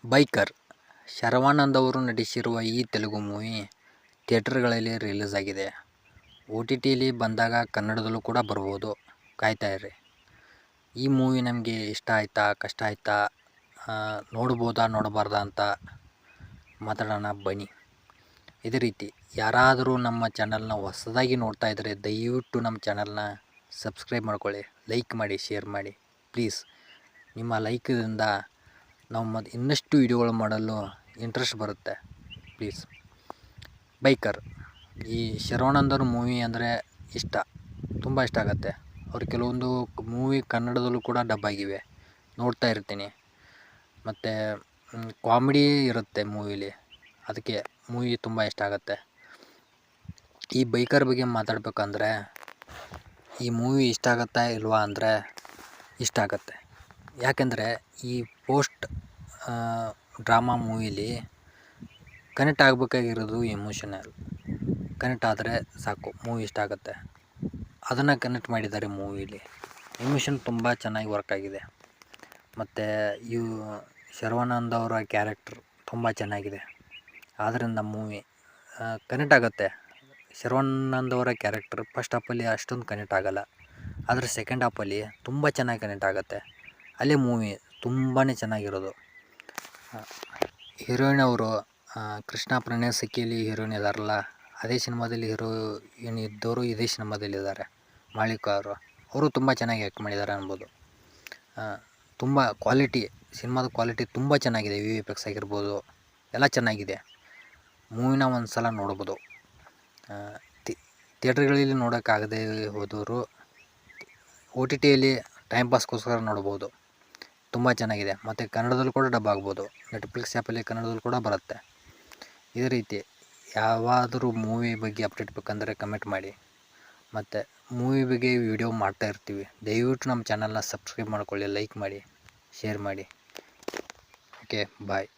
Biker ಶರವಾನಂದ್ ಅವರು ನಟಿಸಿರುವ ಈ Telugu movie ಥಿಯೇಟರ್ಗಳಲ್ಲಿ release ಆಗಿದೆ. OTTಲಿ ಬಂದಾಗ ಕನ್ನಡದಲ್ಲೂ ಕೂಡ ಬರ್ಬೋದು, ಕಾಯ್ತಾ ಇರ್ರಿ. ಈ ಮೂವಿ ನಮಗೆ ಇಷ್ಟ ಆಯಿತಾ, ಕಷ್ಟ ಆಯಿತಾ, ನೋಡ್ಬೋದಾ ನೋಡಬಾರ್ದಾ ಅಂತ ಮಾತಾಡೋಣ ಬನ್ನಿ. ಇದೇ ರೀತಿ ಯಾರಾದರೂ ನಮ್ಮ ಚಾನಲ್ನ ಹೊಸದಾಗಿ ನೋಡ್ತಾ ಇದ್ದರೆ ದಯವಿಟ್ಟು ನಮ್ಮ ಚಾನಲ್ನ ಸಬ್ಸ್ಕ್ರೈಬ್ ಮಾಡ್ಕೊಳ್ಳಿ, ಲೈಕ್ ಮಾಡಿ, ಶೇರ್ ಮಾಡಿ ಪ್ಲೀಸ್. ನಿಮ್ಮ ಲೈಕ್ದಿಂದ ನಾವು ಇನ್ನಷ್ಟು ವಿಡಿಯೋಗಳು ಮಾಡಲು ಇಂಟ್ರೆಸ್ಟ್ ಬರುತ್ತೆ ಪ್ಲೀಸ್. ಬೈಕರ್ ಈ ಶರವಾನಂದರ ಮೂವಿ ಅಂದರೆ ಇಷ್ಟ, ತುಂಬ ಇಷ್ಟ ಆಗುತ್ತೆ. ಅವ್ರು ಕೆಲವೊಂದು ಮೂವಿ ಕನ್ನಡದಲ್ಲೂ ಕೂಡ ಡಬ್ ಆಗಿವೆ, ನೋಡ್ತಾ ಇರ್ತೀನಿ. ಮತ್ತು ಕಾಮಿಡಿ ಇರುತ್ತೆ ಮೂವಿಲಿ, ಅದಕ್ಕೆ ಮೂವಿ ತುಂಬ ಇಷ್ಟ ಆಗುತ್ತೆ. ಈ ಬೈಕರ್ ಬಗ್ಗೆ ಮಾತಾಡಬೇಕಂದ್ರೆ ಈ ಮೂವಿ ಇಷ್ಟ ಆಗುತ್ತಾ ಇಲ್ವಾ ಅಂದರೆ ಇಷ್ಟ ಆಗುತ್ತೆ. ಯಾಕೆಂದರೆ ಈ ಪೋಸ್ಟ್ ಡ್ರಾಮಾ ಮೂವಿಲಿ ಕನೆಕ್ಟ್ ಆಗಬೇಕಾಗಿರೋದು ಎಮೋಷನಲ್. ಕನೆಕ್ಟ್ ಆದರೆ ಸಾಕು, ಮೂವಿ ಇಷ್ಟ ಆಗುತ್ತೆ. ಅದನ್ನು ಕನೆಕ್ಟ್ ಮಾಡಿದ್ದಾರೆ ಮೂವಿಲಿ. ಎಮೋಷನ್ ತುಂಬ ಚೆನ್ನಾಗಿ ವರ್ಕ್ ಆಗಿದೆ. ಮತ್ತು ಶರವಾನಂದ್ ಅವರ ಕ್ಯಾರೆಕ್ಟರ್ ತುಂಬ ಚೆನ್ನಾಗಿದೆ. ಆದ್ದರಿಂದ ಮೂವಿ ಕನೆಕ್ಟ್ ಆಗುತ್ತೆ. ಶರವಾನಂದ್ ಅವರ ಕ್ಯಾರೆಕ್ಟರ್ ಫಸ್ಟ್ ಹಾಫಲ್ಲಿ ಅಷ್ಟೊಂದು ಕನೆಕ್ಟ್ ಆಗೋಲ್ಲ, ಆದರೆ ಸೆಕೆಂಡ್ ಹಾಫಲ್ಲಿ ತುಂಬ ಚೆನ್ನಾಗಿ ಕನೆಕ್ಟ್ ಆಗುತ್ತೆ. ಅಲ್ಲೇ ಮೂವಿ ತುಂಬಾ ಚೆನ್ನಾಗಿರೋದು. ಹೀರೋಯಿನ್ ಅವರು ಕೃಷ್ಣ ಪ್ರಣಯ ಸಖಿಯಲ್ಲಿ ಹೀರೋಯಿನ್ ಇದ್ದಾರಲ್ಲ, ಅದೇ ಸಿನಿಮಾದಲ್ಲಿ ಹೀರೋಯಿನ್ ಇದ್ದವರು ಇದೇ ಸಿನಿಮಾದಲ್ಲಿದ್ದಾರೆ. ಮಾಳಿಕಾ ಅವರು ತುಂಬ ಚೆನ್ನಾಗಿ ಆ್ಯಕ್ಟ್ ಮಾಡಿದ್ದಾರೆ ಅನ್ಬೋದು. ತುಂಬ ಕ್ವಾಲಿಟಿ, ಸಿನಿಮಾದ ಕ್ವಾಲಿಟಿ ತುಂಬ ಚೆನ್ನಾಗಿದೆ. VFX ಆಗಿರ್ಬೋದು ಎಲ್ಲ ಚೆನ್ನಾಗಿದೆ. ಮೂವಿನ ಒಂದು ಸಲ ನೋಡ್ಬೋದು. ಥಿಯೇಟ್ರ್ಗಳಲ್ಲಿ ನೋಡೋಕ್ಕಾಗದೇ ಹೋದವರು OTTಯಲ್ಲಿ ಟೈಮ್ ಪಾಸ್ಗೋಸ್ಕರ ನೋಡ್ಬೋದು. ತುಂಬ ಚೆನ್ನಾಗಿದೆ. ಮತ್ತು ಕನ್ನಡದಲ್ಲೂ ಕೂಡ ಡಬ್ ಆಗ್ಬೋದು. ನೆಟ್ಫ್ಲಿಕ್ಸ್ ಆ್ಯಪಲ್ಲಿ ಕನ್ನಡದಲ್ಲೂ ಕೂಡ ಬರುತ್ತೆ. ಇದೇ ರೀತಿ ಯಾವಾದರೂ ಮೂವಿ ಬಗ್ಗೆ ಅಪ್ಡೇಟ್ ಬೇಕಂದರೆ ಕಮೆಂಟ್ ಮಾಡಿ. ಮತ್ತು ಮೂವಿ ಬಗ್ಗೆ ವಿಡಿಯೋ ಮಾಡ್ತಾ ಇರ್ತೀವಿ. ದಯವಿಟ್ಟು ನಮ್ಮ ಚಾನಲ್ನ ಸಬ್ಸ್ಕ್ರೈಬ್ ಮಾಡ್ಕೊಳ್ಳಿ, ಲೈಕ್ ಮಾಡಿ, ಶೇರ್ ಮಾಡಿ. ಓಕೆ, ಬಾಯ್.